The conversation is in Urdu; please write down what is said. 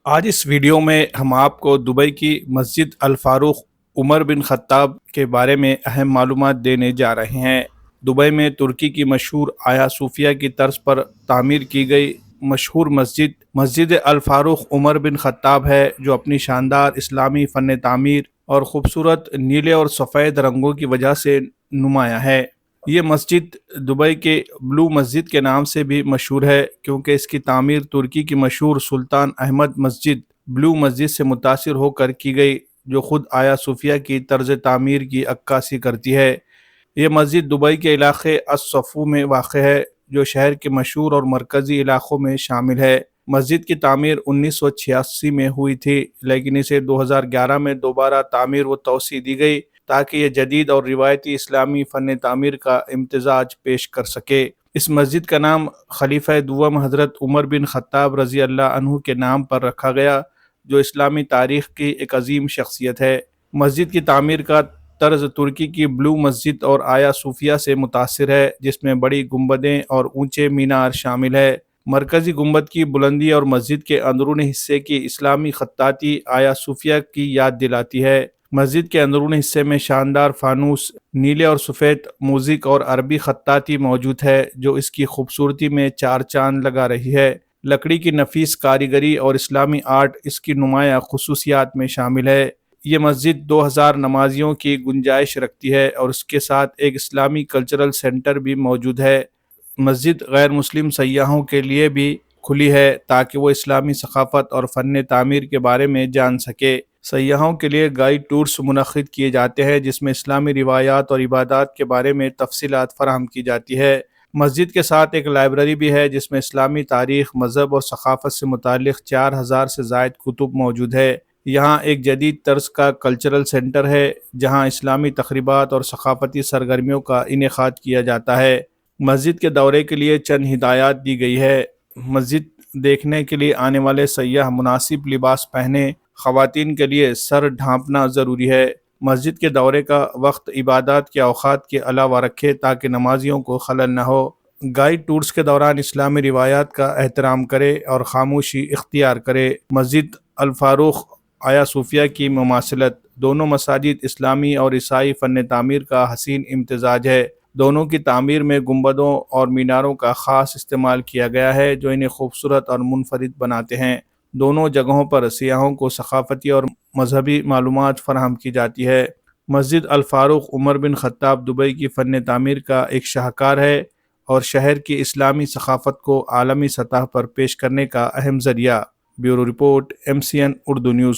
آج اس ویڈیو میں ہم آپ کو دبئی کی مسجد الفاروق عمر بن خطاب کے بارے میں اہم معلومات دینے جا رہے ہیں۔ دبئی میں ترکی کی مشہور آیا صوفیہ کی طرز پر تعمیر کی گئی مشہور مسجد الفاروق عمر بن خطاب ہے، جو اپنی شاندار اسلامی فن تعمیر اور خوبصورت نیلے اور سفید رنگوں کی وجہ سے نمایاں ہے۔ یہ مسجد دبئی کے بلو مسجد کے نام سے بھی مشہور ہے، کیونکہ اس کی تعمیر ترکی کی مشہور سلطان احمد مسجد بلو مسجد سے متاثر ہو کر کی گئی، جو خود آیا صوفیہ کی طرز تعمیر کی عکاسی کرتی ہے۔ یہ مسجد دبئی کے علاقے الصفو میں واقع ہے، جو شہر کے مشہور اور مرکزی علاقوں میں شامل ہے۔ مسجد کی تعمیر 1986 میں ہوئی تھی، لیکن اسے 2011 میں دوبارہ تعمیر و توسیع دی گئی تاکہ یہ جدید اور روایتی اسلامی فن تعمیر کا امتزاج پیش کر سکے۔ اس مسجد کا نام خلیفہ دوم حضرت عمر بن خطاب رضی اللہ عنہ کے نام پر رکھا گیا، جو اسلامی تاریخ کی ایک عظیم شخصیت ہے۔ مسجد کی تعمیر کا طرز ترکی کی بلو مسجد اور آیا صوفیہ سے متاثر ہے، جس میں بڑی گنبدیں اور اونچے مینار شامل ہے۔ مرکزی گنبد کی بلندی اور مسجد کے اندرونی حصے کی اسلامی خطاطی آیا صوفیہ کی یاد دلاتی ہے۔ مسجد کے اندرونی حصے میں شاندار فانوس، نیلے اور سفید موزیک اور عربی خطاطی موجود ہے، جو اس کی خوبصورتی میں چار چاند لگا رہی ہے۔ لکڑی کی نفیس کاریگری اور اسلامی آرٹ اس کی نمایاں خصوصیات میں شامل ہے۔ یہ مسجد 2000 نمازیوں کی گنجائش رکھتی ہے اور اس کے ساتھ ایک اسلامی کلچرل سینٹر بھی موجود ہے۔ مسجد غیر مسلم سیاحوں کے لیے بھی کھلی ہے تاکہ وہ اسلامی ثقافت اور فن تعمیر کے بارے میں جان سکے۔ سیاحوں کے لیے گائیڈ ٹورز منعقد کیے جاتے ہیں، جس میں اسلامی روایات اور عبادات کے بارے میں تفصیلات فراہم کی جاتی ہے۔ مسجد کے ساتھ ایک لائبریری بھی ہے، جس میں اسلامی تاریخ، مذہب اور ثقافت سے متعلق 4000 سے زائد کتب موجود ہے۔ یہاں ایک جدید طرز کا کلچرل سینٹر ہے، جہاں اسلامی تقریبات اور ثقافتی سرگرمیوں کا انعقاد کیا جاتا ہے۔ مسجد کے دورے کے لیے چند ہدایات دی گئی ہے۔ مسجد دیکھنے کے لیے آنے والے سیاح مناسب لباس پہنے۔ خواتین کے لیے سر ڈھانپنا ضروری ہے۔ مسجد کے دورے کا وقت عبادات کے اوقات کے علاوہ رکھے تاکہ نمازیوں کو خلل نہ ہو۔ گائیڈ ٹورز کے دوران اسلامی روایات کا احترام کرے اور خاموشی اختیار کرے۔ مسجد الفاروق آیا صوفیہ کی مماثلت۔ دونوں مساجد اسلامی اور عیسائی فن تعمیر کا حسین امتزاج ہے۔ دونوں کی تعمیر میں گنبدوں اور میناروں کا خاص استعمال کیا گیا ہے، جو انہیں خوبصورت اور منفرد بناتے ہیں۔ دونوں جگہوں پر سیاحوں کو ثقافتی اور مذہبی معلومات فراہم کی جاتی ہے۔ مسجد الفاروق عمر بن خطاب دبئی کی فن تعمیر کا ایک شاہکار ہے اور شہر کی اسلامی ثقافت کو عالمی سطح پر پیش کرنے کا اہم ذریعہ۔ Bureau report, MCN Urdu news.